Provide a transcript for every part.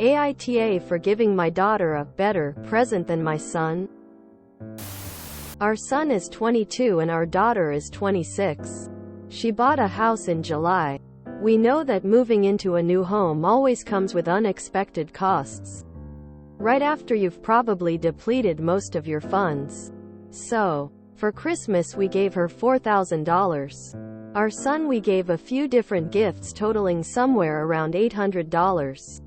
AITA for giving my daughter a better present than my son. Our son is 22 and our daughter is 26. She bought a house in July. We know that moving into a new home always comes with unexpected costs. Right after you've probably depleted most of your funds. So, for Christmas we gave her $4,000. Our son we gave a few different gifts totaling somewhere around $800.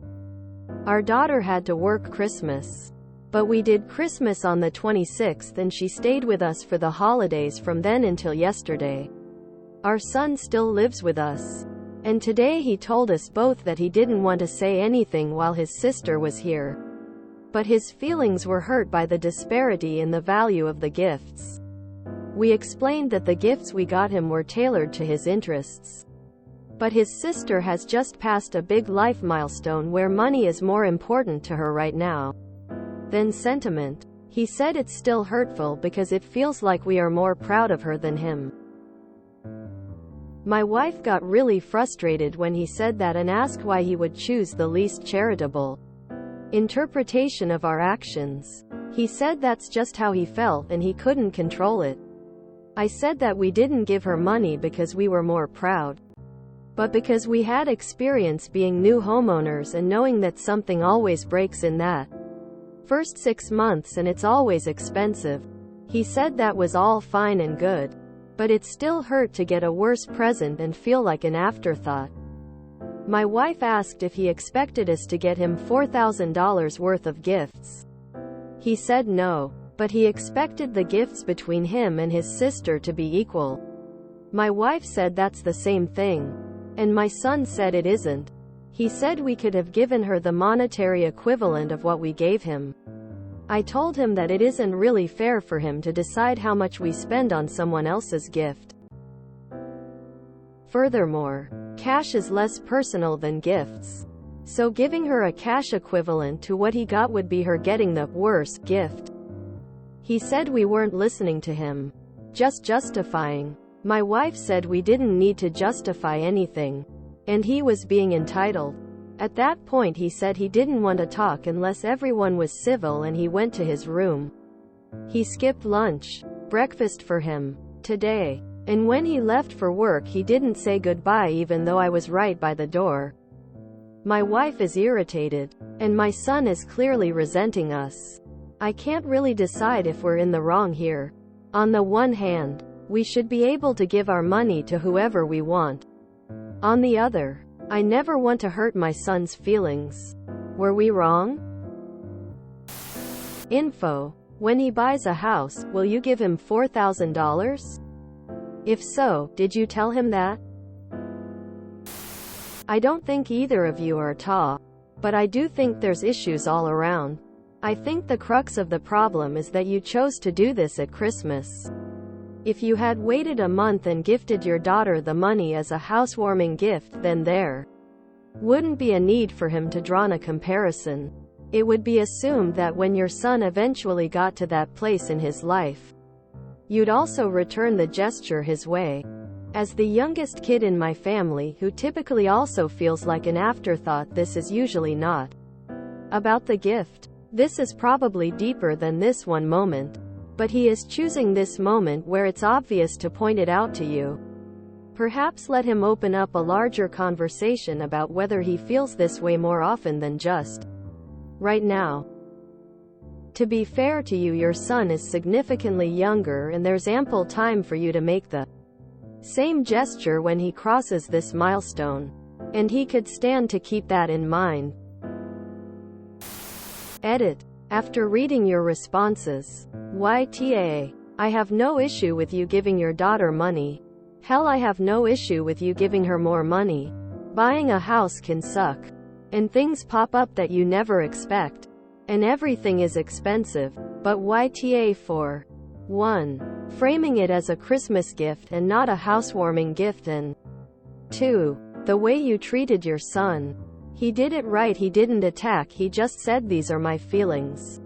Our daughter had to work Christmas. But we did Christmas on the 26th and she stayed with us for the holidays from then until yesterday. Our son still lives with us. And today he told us both that he didn't want to say anything while his sister was here. But his feelings were hurt by the disparity in the value of the gifts. We explained that the gifts we got him were tailored to his interests. But his sister has just passed a big life milestone where money is more important to her right now than sentiment. He said it's still hurtful because it feels like we are more proud of her than him. My wife got really frustrated when he said that and asked why he would choose the least charitable interpretation of our actions. He said that's just how he felt and he couldn't control it. I said that we didn't give her money because we were more proud, but because we had experience being new homeowners and knowing that something always breaks in that first 6 months and it's always expensive. He said that was all fine and good, but it still hurt to get a worse present and feel like an afterthought. My wife asked if he expected us to get him $4,000 worth of gifts. He said no, but he expected the gifts between him and his sister to be equal. My wife said that's the same thing. And my son said it isn't. He said we could have given her the monetary equivalent of what we gave him. I told him that it isn't really fair for him to decide how much we spend on someone else's gift. Furthermore, cash is less personal than gifts. So giving her a cash equivalent to what he got would be her getting the worse gift. He said we weren't listening to him, just justifying. My wife said we didn't need to justify anything, and he was being entitled. At that point he said he didn't want to talk unless everyone was civil and he went to his room. He skipped lunch, breakfast for him, today. And when he left for work he didn't say goodbye even though I was right by the door. My wife is irritated, and my son is clearly resenting us. I can't really decide if we're in the wrong here. On the one hand, we should be able to give our money to whoever we want. On the other, I never want to hurt my son's feelings. Were we wrong? Info. When he buys a house, will you give him $4,000? If so, did you tell him that? I don't think either of you are tall, but I do think there's issues all around. I think the crux of the problem is that you chose to do this at Christmas. If you had waited a month and gifted your daughter the money as a housewarming gift, then there wouldn't be a need for him to draw a comparison. It would be assumed that when your son eventually got to that place in his life, you'd also return the gesture his way. As the youngest kid in my family who typically also feels like an afterthought, this is usually not about the gift. This is probably deeper than this one moment. But he is choosing this moment where it's obvious to point it out to you. Perhaps let him open up a larger conversation about whether he feels this way more often than just right now. To be fair to you, your son is significantly younger and there's ample time for you to make the same gesture when he crosses this milestone. And he could stand to keep that in mind. Edit. After reading your responses, YTA. I have no issue with you giving your daughter money. Hell, I have no issue with you giving her more money. Buying a house can suck. And things pop up that you never expect. And everything is expensive. But YTA for 1. Framing it as a Christmas gift and not a housewarming gift, and 2. The way you treated your son. He did it right, he didn't attack, he just said these are my feelings.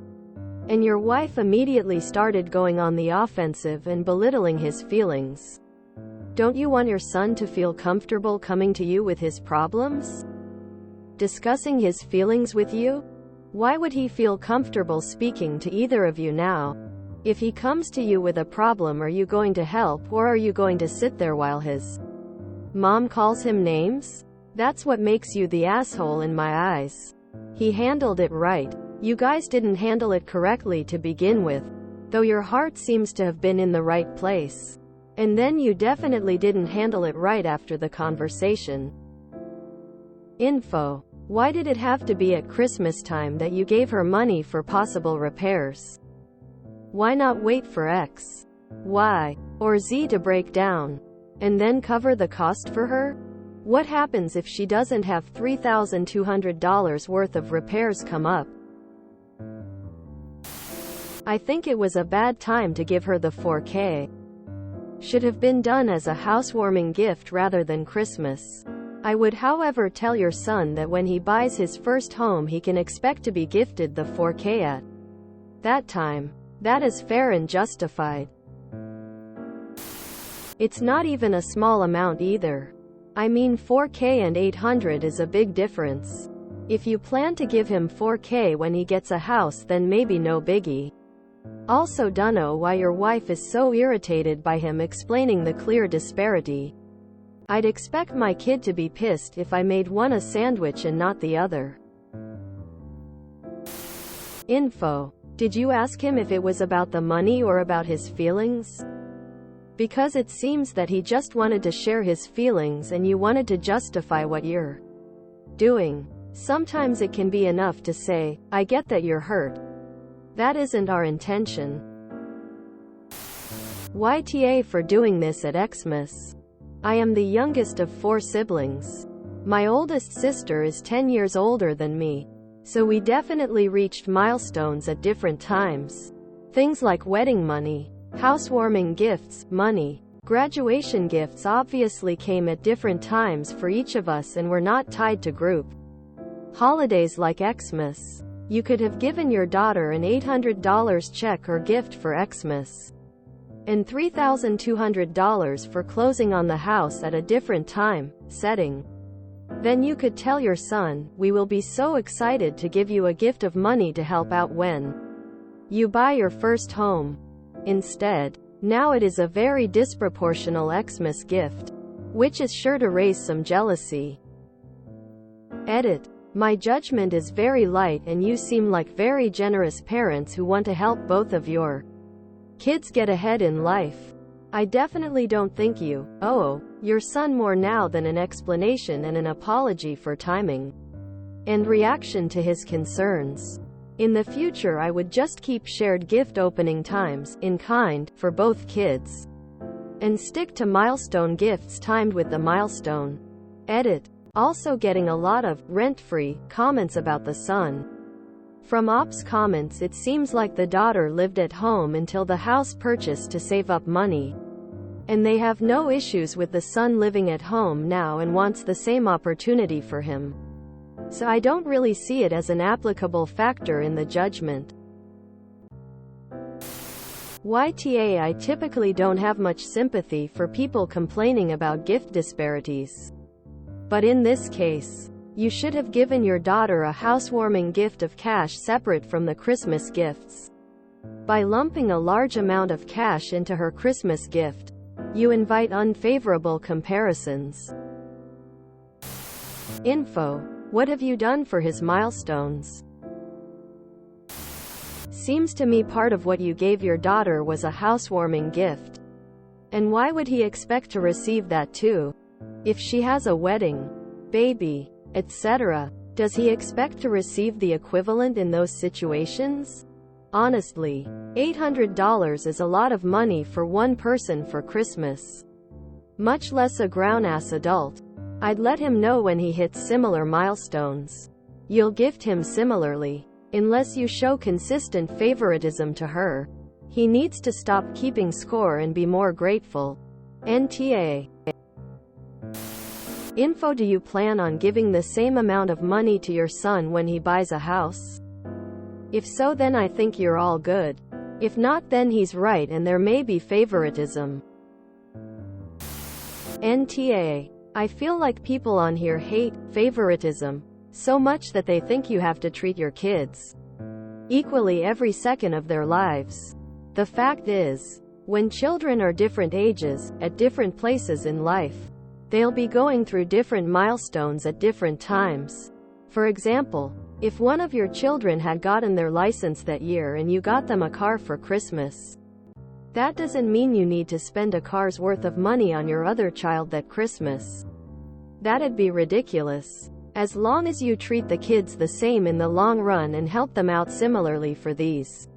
And your wife immediately started going on the offensive and belittling his feelings. Don't you want your son to feel comfortable coming to you with his problems? Discussing his feelings with you? Why would he feel comfortable speaking to either of you now? If he comes to you with a problem, are you going to help, or are you going to sit there while his mom calls him names? That's what makes you the asshole in my eyes. He handled it right. You guys didn't handle it correctly to begin with, though your heart seems to have been in the right place. And then you definitely didn't handle it right after the conversation. Info. Why did it have to be at Christmas time that you gave her money for possible repairs? Why not wait for X, Y, or Z to break down, and then cover the cost for her? What happens if she doesn't have $3,200 worth of repairs come up? I think it was a bad time to give her the $4,000. Should have been done as a housewarming gift rather than Christmas. I would, however, tell your son that when he buys his first home he can expect to be gifted the $4,000 at that time. That is fair and justified. It's not even a small amount either. I mean, $4,000 and $800 is a big difference. If you plan to give him $4,000 when he gets a house, then maybe no biggie. Also, dunno why your wife is so irritated by him explaining the clear disparity. I'd expect my kid to be pissed if I made one a sandwich and not the other. Info. Did you ask him if it was about the money or about his feelings? Because it seems that he just wanted to share his feelings and you wanted to justify what you're doing. Sometimes it can be enough to say, I get that you're hurt. That isn't our intention. YTA for doing this at Xmas. I am the youngest of 4 siblings. My oldest sister is 10 years older than me, so we definitely reached milestones at different times. Things like wedding money, housewarming gifts, money, graduation gifts obviously came at different times for each of us and were not tied to group holidays like Xmas. You could have given your daughter an $800 check or gift for Xmas, and $3,200 for closing on the house at a different time, setting. Then you could tell your son, we will be so excited to give you a gift of money to help out when you buy your first home. Instead, now it is a very disproportional Xmas gift, which is sure to raise some jealousy. Edit. My judgment is very light and you seem like very generous parents who want to help both of your kids get ahead in life. I definitely don't think you owe your son more now than an explanation and an apology for timing and reaction to his concerns. In the future I would just keep shared gift opening times, in kind, for both kids, and stick to milestone gifts timed with the milestone. Edit. Also getting a lot of rent-free comments about the son. From Ops comments, it seems like the daughter lived at home until the house purchased to save up money, and they have no issues with the son living at home now and wants the same opportunity for him. So I don't really see it as an applicable factor in the judgment. YTA. I typically don't have much sympathy for people complaining about gift disparities. But in this case, you should have given your daughter a housewarming gift of cash separate from the Christmas gifts. By lumping a large amount of cash into her Christmas gift, you invite unfavorable comparisons. Info. What have you done for his milestones? Seems to me part of what you gave your daughter was a housewarming gift. And why would he expect to receive that too? If she has a wedding, baby, etc., does he expect to receive the equivalent in those situations? Honestly, $800 is a lot of money for one person for Christmas. Much less a grown-ass adult. I'd let him know when he hits similar milestones. You'll gift him similarly. Unless you show consistent favoritism to her. He needs to stop keeping score and be more grateful. NTA. Info. Do you plan on giving the same amount of money to your son when he buys a house? If so, then I think you're all good. If not, then he's right and there may be favoritism. NTA. I feel like people on here hate favoritism. So much that they think you have to treat your kids equally every second of their lives. The fact is, when children are different ages, at different places in life, they'll be going through different milestones at different times. For example, if one of your children had gotten their license that year and you got them a car for Christmas, that doesn't mean you need to spend a car's worth of money on your other child that Christmas. That'd be ridiculous. As long as you treat the kids the same in the long run and help them out similarly for these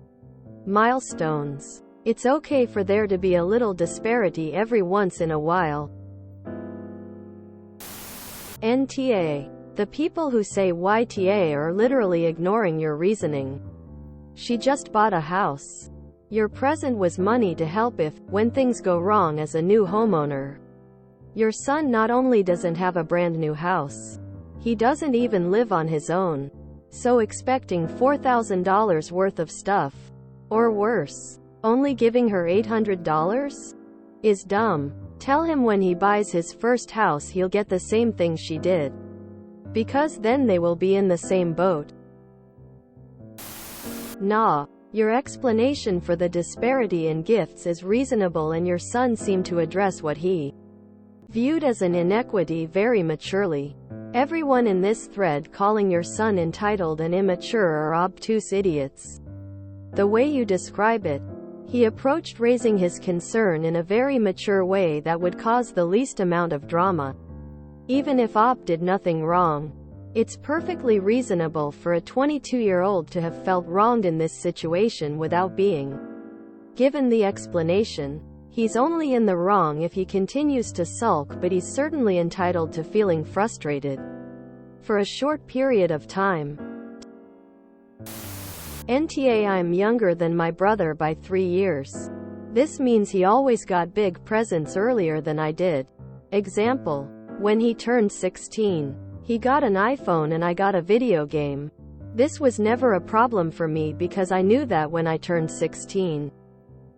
milestones, it's okay for there to be a little disparity every once in a while. NTA. The people who say YTA are literally ignoring your reasoning. She just bought a house. Your present was money to help if, when things go wrong as a new homeowner. Your son not only doesn't have a brand new house, he doesn't even live on his own. So expecting $4,000 worth of stuff, or worse, only giving her $800? Is dumb. Tell him when he buys his first house he'll get the same thing she did. Because then they will be in the same boat. Nah. Your explanation for the disparity in gifts is reasonable and your son seemed to address what he viewed as an inequity very maturely. Everyone in this thread calling your son entitled and immature are obtuse idiots. The way you describe it, he approached raising his concern in a very mature way that would cause the least amount of drama. Even if Op did nothing wrong, it's perfectly reasonable for a 22-year-old to have felt wronged in this situation without being given the explanation. He's only in the wrong if he continues to sulk, but he's certainly entitled to feeling frustrated for a short period of time. NTA. I'm younger than my brother by 3 years. This means he always got big presents earlier than I did. Example. When he turned 16, he got an iPhone and I got a video game. This was never a problem for me because I knew that when I turned 16,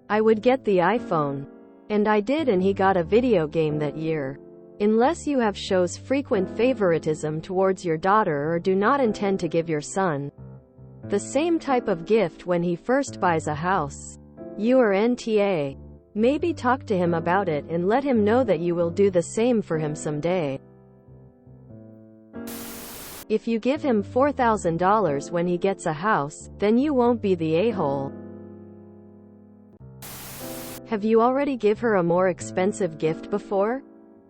I would get the iPhone. And I did, and he got a video game that year. Unless you have shows frequent favoritism towards your daughter or do not intend to give your son the same type of gift when he first buys a house, you are NTA. Maybe talk to him about it and let him know that you will do the same for him someday. If you give him $4,000 when he gets a house, then you won't be the a-hole. Have you already give her a more expensive gift before?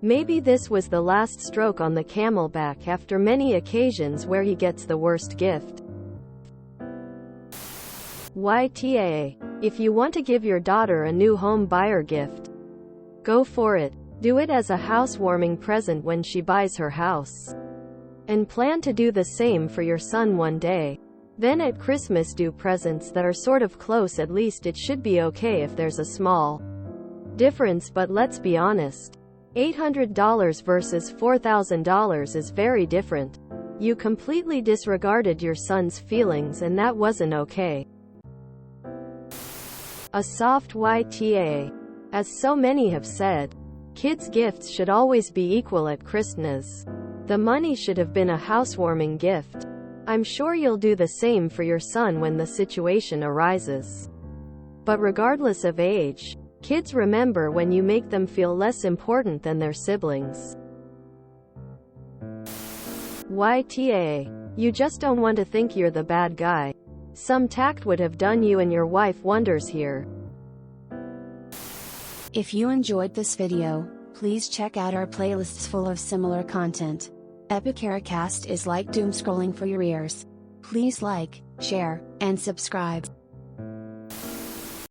Maybe this was the last stroke on the camelback after many occasions where he gets the worst gift. YTA. If you want to give your daughter a new home buyer gift, go for it. Do it as a housewarming present when she buys her house. And plan to do the same for your son one day. Then at Christmas do presents that are sort of close. At least it should be okay if there's a small difference, but let's be honest. $800 versus $4,000 is very different. You completely disregarded your son's feelings and that wasn't okay. A soft YTA. As so many have said, kids' gifts should always be equal at Christmas. The money should have been a housewarming gift. I'm sure you'll do the same for your son when the situation arises. But regardless of age, kids remember when you make them feel less important than their siblings. YTA. You just don't want to think you're the bad guy. Some tact would have done you and your wife wonders here. If you enjoyed this video, please check out our playlists full of similar content. AmITheAsshole is like doom scrolling for your ears. Please like, share, and subscribe.